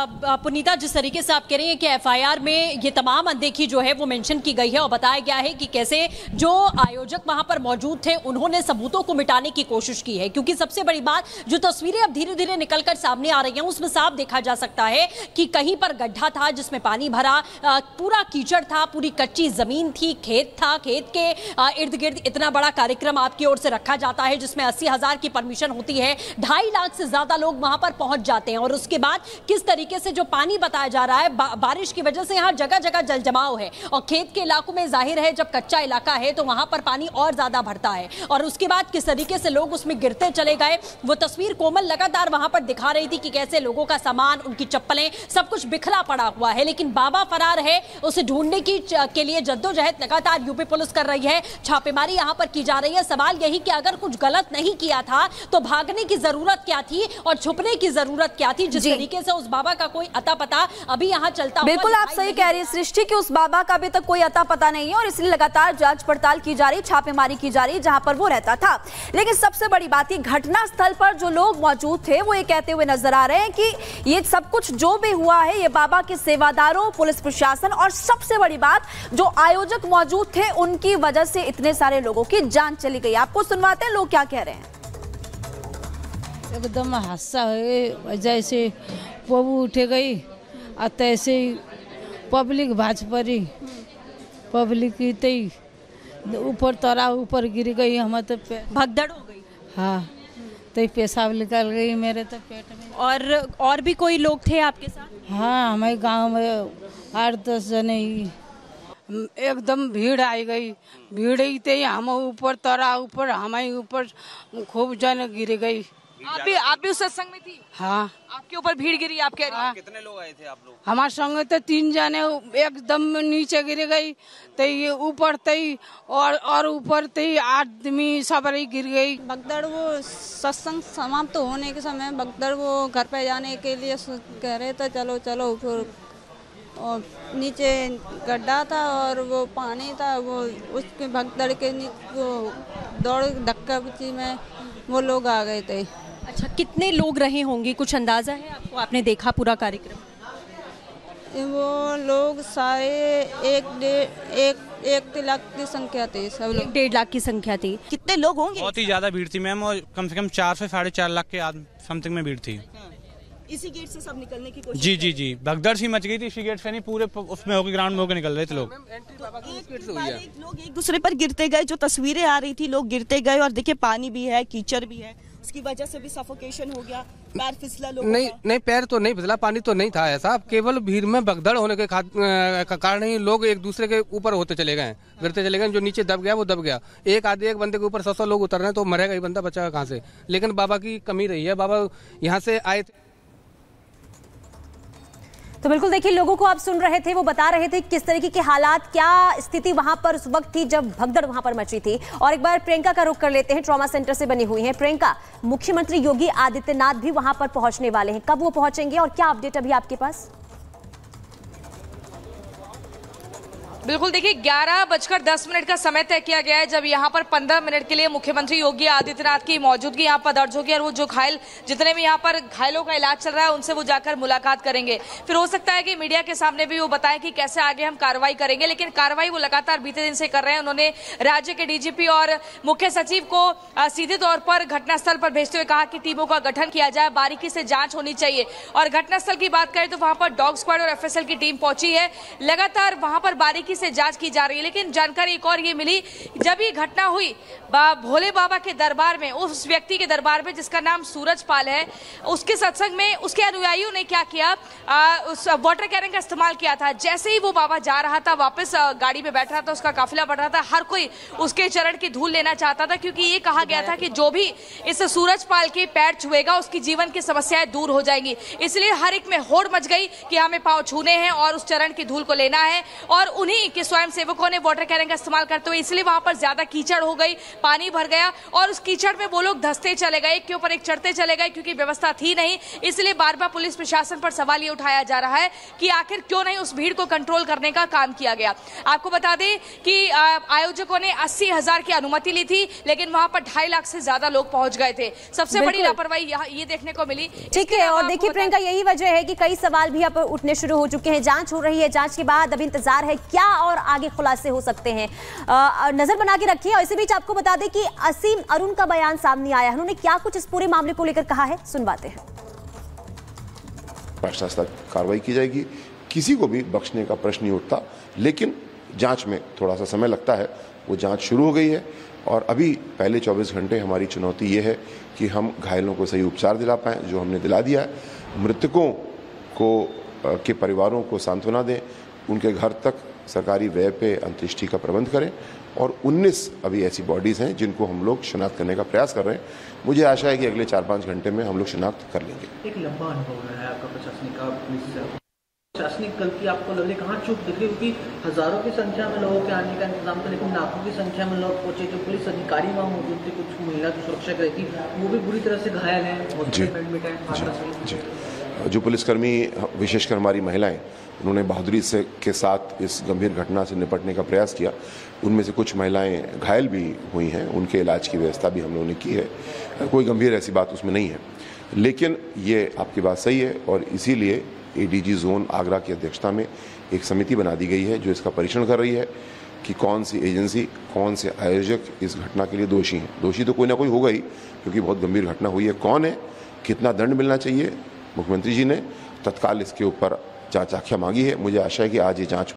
पुनीता, जिस तरीके से आप कह रही हैं कि एफआईआर में ये तमाम अनदेखी जो है वो मेंशन की गई है और बताया गया है कि कैसे जो आयोजक वहां पर मौजूद थे उन्होंने सबूतों को मिटाने की कोशिश की है, क्योंकि सबसे बड़ी बात जो तस्वीरें अब धीरे धीरे निकलकर सामने आ रही हैं उसमें साफ देखा जा सकता है कि कहीं पर गड्ढा था जिसमें पानी भरा, पूरा कीचड़ था, पूरी कच्ची जमीन थी, खेत था, खेत के इर्द गिर्द इतना बड़ा कार्यक्रम आपकी ओर से रखा जाता है जिसमें 80,000 की परमिशन होती है, 2.5 लाख से ज्यादा लोग वहां पर पहुंच जाते हैं और उसके बाद किस तरीके से जो पानी बताया जा रहा है बारिश की वजह से यहाँ जगह जगह जल जमाव है और खेत के इलाकों में जाहिर है जब कच्चा इलाका है तो वहां पर पानी और ज्यादा भरता है और उसके बाद किस तरीके से लोग उसमें गिरते चले गए। वो तस्वीर कोमल लगातार वहां पर दिखा रही थी कि कैसे लोगों का सामान, उनकी चप्पलें, सब कुछ बिखरा पड़ा हुआ है, लेकिन बाबा फरार है, उसे ढूंढने के लिए जद्दोजहद लगातार यूपी पुलिस कर रही है, छापेमारी यहां पर की जा रही है। सवाल यही कि अगर कुछ गलत नहीं किया था तो भागने की जरूरत क्या थी और छुपने की जरूरत क्या थी, जिस तरीके से उस बाबा का कोई अता पता अभी यहाँ चलता। बिल्कुल आप सही कह रही है सृष्टि कि उस बाबा का अभी तक कोई अता पता नहीं है और इसलिए लगातार जांच पड़ताल की जा रही, छापेमारी की जा रही जहां पर वो रहता था। लेकिन सबसे बड़ी बात, ये घटना स्थल पर जो लोग मौजूद थे वो ये कहते हुए नजर आ रहे हैं कि ये सब कुछ जो भी हुआ है ये बाबा के सेवादारों, पुलिस प्रशासन और सबसे बड़ी बात जो आयोजक मौजूद थे उनकी वजह से इतने सारे लोगों की जान चली गई। आपको सुनवाते हैं लोग क्या कह रहे हैं। एकदम हादसा है, जैसे पबू उठे गई और तैसे पब्लिक भाज पड़ी, पब्लिक की ऊपर तरा ऊपर गिर गई, हम तो भगदड़ हो गई। हाँ, तो पेशाब निकल गई मेरे तो पेट में। और भी कोई लोग थे आपके साथ? हाँ, हमारे गांव में 8-10 जने ही एकदम भीड़ आई गई, भीड़ ही थे हम ऊपर तरा ऊपर, हमारे ऊपर खूब जन गिर गई। आप भी उस सत्संग में थी? हाँ। आपके ऊपर भीड़ गिरी आप कह रही हैं? कितने लोग आए थे आप लोग? हमारे संग तो 3 जने एकदम नीचे गिर गई, तो ये ऊपर तई और ऊपर तई आदमी सब गिर गई। भगदड़ वो सत्संग समाप्त होने के समय भगदड़ वो घर पे जाने के लिए कह रहे थे चलो चलो ऊपर, और नीचे गड्ढा था और वो पानी था, वो उसके भगदड़ के वो दौड़ धक्का में वो लोग आ गए थे। अच्छा, कितने लोग रहे होंगे, कुछ अंदाजा है आपको? आपने देखा पूरा कार्यक्रम? वो लोग सारे 1 लाख की संख्या थी, सब लोग 1.5 लाख की संख्या थी। कितने लोग होंगे? बहुत ही ज्यादा भीड़ थी मैम, और कम से कम 4 से 4.5 लाख के समथिंग में भीड़ थी। इसी गेट से सब निकलने की कोशिश? जी, भगदड़ सी मच गई थी इसी गेट से, नहीं पूरे उसमें होकर ग्राउंड में होकर निकल रहे थे लोग। लोग एक दूसरे पर गिरते गए, जो तस्वीरें आ रही थी लोग गिरते गए और देखिए पानी भी है, कीचड़ भी है, उसकी वजह से भी सफोकेशन हो गया, पैर फिसला लोगों नहीं पैर तो नहीं फिसला, पानी तो नहीं था ऐसा, केवल भीड़ में भगदड़ होने के कारण ही लोग एक दूसरे के ऊपर होते चले गए, गिरते चले गए। जो नीचे दब गया वो दब गया। एक बंदे के ऊपर 100 लोग उतर रहे हैं तो मरेगा ही बंदा, बचा कहाँ से। लेकिन बाबा की कमी रही है, बाबा यहाँ से आए थे। तो बिल्कुल देखिए, लोगों को आप सुन रहे थे, वो बता रहे थे किस तरीके के हालात, क्या स्थिति वहां पर उस वक्त थी जब भगदड़ वहां पर मची थी। और एक बार प्रियंका का रुख कर लेते हैं, ट्रॉमा सेंटर से बनी हुई हैं प्रियंका। मुख्यमंत्री योगी आदित्यनाथ भी वहां पर पहुंचने वाले हैं, कब वो पहुंचेंगे और क्या अपडेट अभी आपके पास? बिल्कुल देखिए, 11:10 का समय तय किया गया है, जब यहाँ पर 15 मिनट के लिए मुख्यमंत्री योगी आदित्यनाथ की मौजूदगी यहाँ पर दर्ज होगी और वो जो घायल, जितने भी यहाँ पर घायलों का इलाज चल रहा है उनसे वो जाकर मुलाकात करेंगे। फिर हो सकता है कि मीडिया के सामने भी वो बताएं कि कैसे आगे हम कार्रवाई करेंगे, लेकिन कार्रवाई वो लगातार बीते दिन से कर रहे हैं। उन्होंने राज्य के डीजीपी और मुख्य सचिव को सीधे तौर पर घटनास्थल पर भेजते हुए कहा कि टीमों का गठन किया जाए, बारीकी से जांच होनी चाहिए। और घटनास्थल की बात करें तो वहां पर डॉग स्क्वाड और एफएसएल की टीम पहुंची है, लगातार वहां पर बारीकी से जांच की जा रही है। लेकिन जानकारी एक और ये मिली, जब ये घटना हुई भोले बाबा के दरबार में, उस व्यक्ति के दरबार में जिसका नाम सूरज पाल है, उसके सत्संग में उसके अनुयायियों ने क्या किया, उस वाटर कैनन का इस्तेमाल किया था। जैसे ही वो बाबा जा रहा था, वापस गाड़ी में बैठ रहा था, उसका काफिला बढ़ रहा था, हर कोई उसके चरण की धूल लेना चाहता था, क्योंकि ये कहा गया था कि जो भी इस सूरज पाल के पैर छुएगा उसकी जीवन की समस्याएं दूर हो जाएंगी। इसलिए हर एक में होड़ मच गई कि हमें पांव छूने हैं और उस चरण की धूल को लेना है। और उन्हीं नहीं कि स्वयंसेवकों ने वाटर कैनन का इस्तेमाल करते हुए, इसलिए वहां पर ज्यादा कीचड़ हो गई, पानी भर गया और उस कीचड़ में वो लोग धंसते चले गए, एक के ऊपर एक चढ़ते चले गए क्योंकि व्यवस्था थी नहीं। इसलिए बार बार पुलिस प्रशासन पर सवाल ये उठाया जा रहा है कि आखिर क्यों नहीं उस भीड़ को कंट्रोल करने का काम किया गया। आपको बता दें कि आयोजकों ने 80,000 की अनुमति ली थी, लेकिन वहां पर 2.5 लाख से ज्यादा लोग पहुंच गए थे। सबसे बड़ी लापरवाही ये देखने को मिली। ठीक है, और देखिए प्रियंका, यही वजह है कि कई सवाल भी अब उठने शुरू हो चुके हैं। जांच हो रही है, जांच के बाद अब इंतजार है क्या और आगे खुलासे हो सकते हैं। नजर बना के रखिए। और इसी बीच आपको बता दें कि असीम अरुण का बयान सामने आया है। उन्होंने क्या कुछ इस पूरे मामले को लेकर कहा है, सुनवाते हैं। भ्रष्टाचार कार्रवाई की जाएगी, किसी को भी बख्शने का प्रश्न नहीं उठता, लेकिन जांच में थोड़ा सा समय लगता है। वो जांच शुरू हो गई है और अभी पहले 24 घंटे हमारी चुनौती ये है कि हम घायलों को सही उपचार दिला पाएं, जो हमने दिला दिया है। मृतकों के परिवारों को सांत्वना दें, उनके घर तक सरकारी व्यय पे अंत्येष्टि का प्रबंध करें और 19 अभी ऐसी बॉडीज़ हैं जिनको हम लोग शिनाख्त करने का प्रयास कर रहे हैं। मुझे आशा है कि अगले 4-5 घंटे में हम लोग शिनाख्त कर लेंगे। एक लंबा अनुभव रहा है आपका प्रशासनिक का, प्रशासनिक गलती आपको लग रही कहाँ चूक दिख रही? क्योंकि हजारों की संख्या में लोगों के आने का इंतजाम था, लेकिन लाखों की संख्या में लोग पहुंचे। जो पुलिस अधिकारी वहाँ मौजूद थे, कुछ महिला की सुरक्षा कर रही थी, वो भी बुरी तरह से घायल हैं। जी, जो पुलिसकर्मी, विशेषकर हमारी महिलाएं, उन्होंने बहादुरी से के साथ इस गंभीर घटना से निपटने का प्रयास किया। उनमें से कुछ महिलाएं घायल भी हुई हैं, उनके इलाज की व्यवस्था भी हम लोगों ने की है। कोई गंभीर ऐसी बात उसमें नहीं है, लेकिन ये आपकी बात सही है और इसीलिए एडीजी जोन आगरा की अध्यक्षता में एक समिति बना दी गई है जो इसका परीक्षण कर रही है कि कौन सी एजेंसी, कौन से आयोजक इस घटना के लिए दोषी हैं। दोषी तो कोई ना कोई होगा ही, क्योंकि बहुत गंभीर घटना हुई है। कौन है, कितना दंड मिलना चाहिए, मुख्यमंत्री जी ने तत्काल इसके ऊपर जांच आख्या मांगी है। मुझे आशा है कि आज ये जांच